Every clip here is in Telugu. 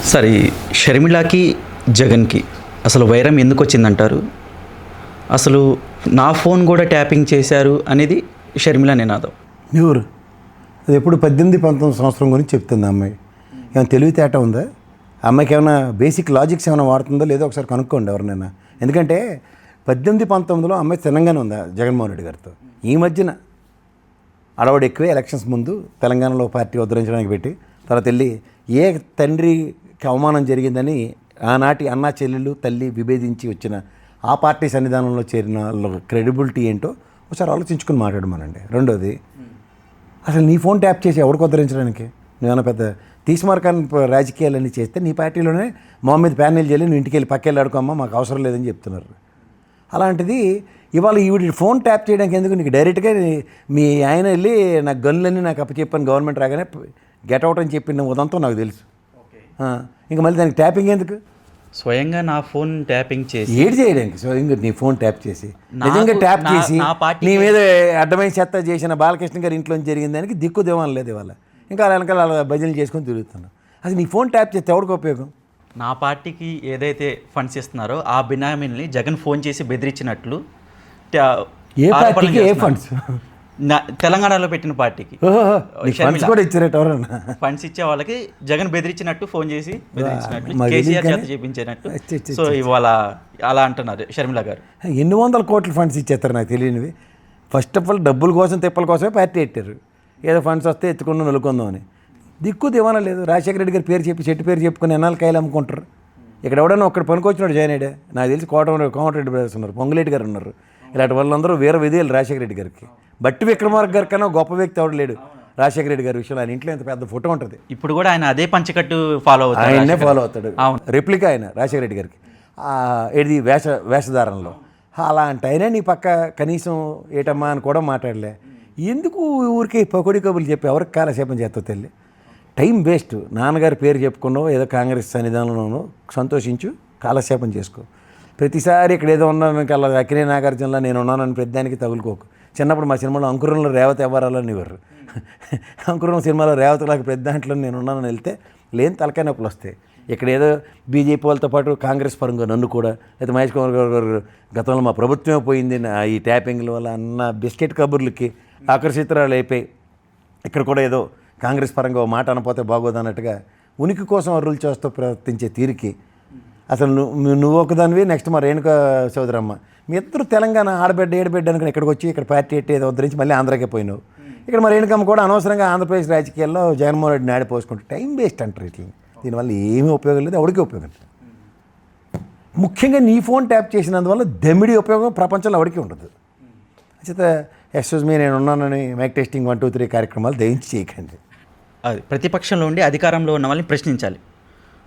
సరే, షర్మిలాకి జగన్కి అసలు వైరం ఎందుకు వచ్చిందంటారు? అసలు నా ఫోన్ కూడా ట్యాపింగ్ చేశారు అనేది షర్మిల నినాదం. ఎవరు అది? ఎప్పుడు 18-19 సంవత్సరం గురించి చెప్తుంది అమ్మాయి. ఏమైనా తెలివితేట ఉందా అమ్మాయికి? ఏమైనా బేసిక్ లాజిక్స్ ఏమైనా వాడుతుందో లేదో ఒకసారి కనుక్కోండి ఎవరినైనా. ఎందుకంటే 18-19లో అమ్మాయి తినంగానే ఉందా జగన్మోహన్ రెడ్డి గారితో. ఈ మధ్యన అడవాడు ఎక్కువే ఎలక్షన్స్ ముందు తెలంగాణలో పార్టీ ఉద్ధరించడానికి పెట్టి తర్వాత వెళ్ళి ఏ తండ్రికి అవమానం జరిగిందని ఆనాటి అన్నా చెల్లెళ్ళు తల్లి విభేదించి వచ్చిన ఆ పార్టీ సన్నిధానంలో చేరిన వాళ్ళ క్రెడిబిలిటీ ఏంటో ఒకసారి ఆలోచించుకుని మాట్లాడమనండి. రెండోది, అసలు నీ ఫోన్ ట్యాప్ చేసి ఎవరికి ఉద్ధరించడానికి? నువ్వేమైనా పెద్ద తీసిమార్కాన్ని రాజకీయాలన్నీ చేస్తే నీ పార్టీలోనే మొహమ్మద్ ప్యానెల్ చేయాలి, నువ్వు ఇంటికి వెళ్ళి పక్కెళ్ళి ఆడుకోమ్మా, మాకు అవసరం లేదని చెప్తున్నారు. అలాంటిది ఇవాళ ఈవిడ ఫోన్ ట్యాప్ చేయడానికి ఎందుకు? నీకు డైరెక్ట్గా మీ ఆయన వెళ్ళి నాకు గన్నులన్నీ నాకు అప్పచెప్పాను గవర్నమెంట్ రాగానే గెట్అవుట్ అని చెప్పిన ఉదంతో నాకు తెలుసు. ఇంకా మళ్ళీ దానికి ట్యాపింగ్ ఎందుకు? స్వయంగా నా ఫోన్ ట్యాపింగ్ చేసి ఏడు చేయడానికి స్వయంగా నీ ఫోన్ ట్యాప్ చేసి నిజంగా ట్యాప్ చేసి నీ మీద అడ్డమైన చెత్త చేసిన బాలకృష్ణ గారి ఇంట్లో జరిగిన దానికి దిక్కు దివాన్ లేదు ఇవాళ. ఇంకా అలా వెనకాల అలా భజనలు చేసుకొని తిరుగుతున్నాను. అసలు నీ ఫోన్ ట్యాప్ చేస్తే ఎవరికి ఉపయోగం? నా పార్టీకి ఏదైతే ఫండ్స్ ఇస్తున్నారో ఆ బినామీని జగన్ ఫోన్ చేసి బెదిరించినట్లు ఏ పార్టీకి ఏ ఫండ్స్? తెలంగాణలో పెట్టిన పార్టీకి ఫండ్స్ కూడా ఇచ్చారట ఎవరన్నా? ఫండ్స్ ఇచ్చే వాళ్ళకి జగన్ బెదిరించినట్టు ఫోన్ చేసి బెదిరించినట్టు కేసీఆర్ చేత చేపించినట్టు. సో ఇవాళ అలా అంటున్నారు షర్మిల గారు. ఎన్ని వందల కోట్ల ఫండ్స్ ఇచ్చేస్తారు నాకు తెలియనివి. ఫస్ట్ ఆఫ్ ఆల్ డబ్బుల కోసం తిప్పల కోసమే పార్టీ పెట్టారు. ఏదో ఫండ్స్ వస్తే ఎత్తుకుండా నలుకుందాం అని. దిక్కు దివానా లేదు. రాజశేఖర రెడ్డి గారి పేరు చెప్పి చెట్టు పేరు చెప్పుకుని ఎన్నాళ్ళు కాయలు అమ్ముకుంటారు. ఇక్కడ ఎవడన్నా ఒక్కడ పనికొచ్చినాడు జాయిన్ అయ్యా. నాకు తెలిసి కోమటిరెడ్డి బ్రదర్స్ ఉన్నారు, పొంగులేటి గారు ఉన్నారు. ఇలాంటి వాళ్ళందరూ వీర విధేయులు రాజశేఖర రెడ్డి గారికి. బట్టి విక్రమార్క గారి కన్నా గొప్ప వ్యక్తి ఎవడు లేడు రాజశేఖర రెడ్డి గారి విషయంలో. ఆయన ఇంట్లో ఎంత పెద్ద ఫోటో ఉంటుంది. ఇప్పుడు కూడా ఆయన అదే పంచకట్టు ఫాలో అవుతాడు, ఆయన్నే ఫాలో అవుతాడు. రెప్లికా ఆయన రాజశేఖర రెడ్డి గారికి ఏది వేషధారణలో. అలాంటి అయినా నీ పక్క కనీసం ఏటమ్మా అని కూడా మాట్లాడలే. ఎందుకు ఊరికే పకోడి కబుర్లు చెప్పి ఎవరికి కాలక్షేపం చేస్తావు తెల్లి? Time waste. నాన్నగారి పేరు చెప్పుకున్నావు, ఏదో కాంగ్రెస్ సన్నిధానంలోనూ సంతోషించు, కాలక్షేపం చేసుకో. ప్రతిసారి ఇక్కడ ఏదో ఉన్నాను అలా అక్కినే నాగార్జునలా నేను ఉన్నానని పెద్దానికి తగులుకోకు. చిన్నప్పుడు మా సినిమాలో అంకురంలో రేవతి ఎవ్వరాలని ఇవ్వరు. అంకురం సినిమాలో రేవతిలాగా పెద్ద దాంట్లో నేను ఉన్నానని వెళ్తే లేని తలకాయ నొప్పులు వస్తాయి. ఇక్కడ ఏదో బీజేపీ వాళ్ళతో పాటు కాంగ్రెస్ పరంగా నన్ను కూడా అయితే మహేష్ కుమార్ గారు గతంలో మా ప్రభుత్వమే పోయింది ఈ ట్యాపింగ్ల వల్ల అన్న బిస్కెట్ కబుర్లకి ఆకర్షితురాలు అయిపోయి ఇక్కడ కూడా ఏదో కాంగ్రెస్ పరంగా మాట అనపోతే బాగోదు అన్నట్టుగా ఉనికి కోసం అరువులు చేస్తూ ప్రవర్తించే తీరికి అసలు నువ్వు ఒకదానివి, నెక్స్ట్ మా రేణుకా చౌదరమ్మ, మీ ఇద్దరు తెలంగాణ ఆడబిడ్డ ఏడబిడ్డ అనుకుని ఇక్కడికి వచ్చి ఇక్కడ పార్టీ ఎట్టి ఏదో ఉద్ధరించి మళ్ళీ ఆంధ్రాకే పోయినావు. ఇక్కడ మా రేణుకమ్మ కూడా అనవసరంగా ఆంధ్రప్రదేశ్ రాజకీయాల్లో జగన్మోహన్ రెడ్డిని ఆడిపోసుకుంటూ టైం వేస్ట్ అంటారు. ఇట్లా దీనివల్ల ఏమీ ఉపయోగం లేదు, ఎవరికి ఉపయోగం లేదు. ముఖ్యంగా నీ ఫోన్ ట్యాప్ చేసినందువల్ల దమ్మిడి ఉపయోగం ప్రపంచంలో ఎవరికి ఉండదు. అయితే ఎక్స్క్యూజ్ మీ నేను ఉన్నానని మైక్ టెస్టింగ్ 1 2 3 కార్యక్రమాలు దయించి చేయకండి. అది ప్రతిపక్షంలో ఉండి అధికారంలో ఉన్న వాళ్ళని ప్రశ్నించాలి.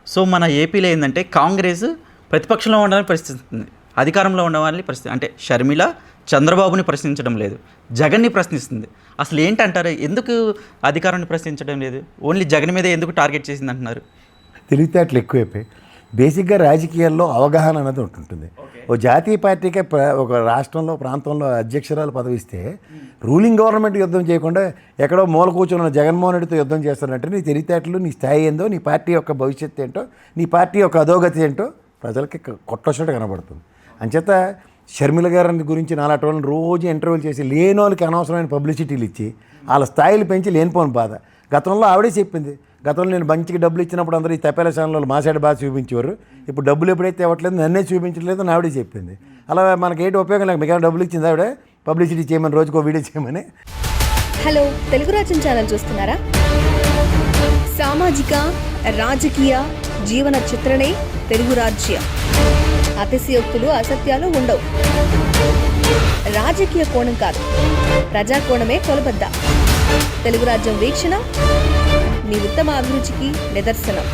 సో మన ఏపీలో ఏంటంటే కాంగ్రెస్ ప్రతిపక్షంలో ఉండాలని ప్రశ్నిస్తుంది, అధికారంలో ఉన్న వాళ్ళని అంటే షర్మిల చంద్రబాబుని ప్రశ్నించడం లేదు, జగన్ని ప్రశ్నిస్తుంది. అసలు ఏంటంటారు, ఎందుకు అధికారాన్ని ప్రశ్నించడం లేదు, ఓన్లీ జగన్ మీద ఎందుకు టార్గెట్ చేసింది అంటున్నారు? తెలివితేటలు ఎక్కువైపోయి. బేసిక్గా రాజకీయాల్లో అవగాహన అనేది ఉంటుంది. ఓ జాతీయ పార్టీకే ఒక రాష్ట్రంలో ప్రాంతంలో అధ్యక్షురాలు పదవి ఇస్తే రూలింగ్ గవర్నమెంట్ యుద్ధం చేయకుండా ఎక్కడో మూల కూర్చున్న జగన్మోహన్ రెడ్డితో యుద్ధం చేస్తారంటే నీ తెలివితేటలు, నీ స్థాయి ఏందో, నీ పార్టీ యొక్క భవిష్యత్తు ఏంటో, నీ పార్టీ యొక్క అధోగతి ఏంటో ప్రజలకి కొట్టొచ్చినట్టు కనబడుతుంది. అంచేత షర్మిల గారి గురించి నాలాంటి వాళ్ళని రోజు ఇంటర్వ్యూలు చేసి లేని వాళ్ళకి అనవసరమైన పబ్లిసిటీలు ఇచ్చి వాళ్ళ స్థాయిలు పెంచి లేనిపోని బాధ. గతంలో ఆవిడే చెప్పింది, గతంలో నేను మంచికి డబ్బులు ఇచ్చినప్పుడు అందరూ ఈ తపేల ఛానల్లో మా సైడ్ బాగా చూపించేవారు, ఇప్పుడు డబ్బులు ఎప్పుడైతే ఇవ్వట్లేదు నన్నే చూపించట్లేదు అని ఆవిడే చెప్పింది. అలా మనకి ఏంటి ఉపయోగం లేక మీకు డబ్బులు ఇచ్చింది ఆవిడే పబ్లిసిటీ చేయమని, రోజుకో వీడియో చేయమని. హలో, తెలుగు రాజ్యం ఛానల్ చూస్తున్నారా? సామాజిక రాజకీయ జీవన చిత్రణే తెలుగు రాజ్యం. అతిశయోక్తులు అసత్యాలు ఉండవు. రాజకీయ కోణం కాదు, ప్రజా కోణమే కొలబద్ద. తెలుగు రాజ్యం వీక్షణ మీ ఉత్తమ అభిరుచికి నిదర్శనం.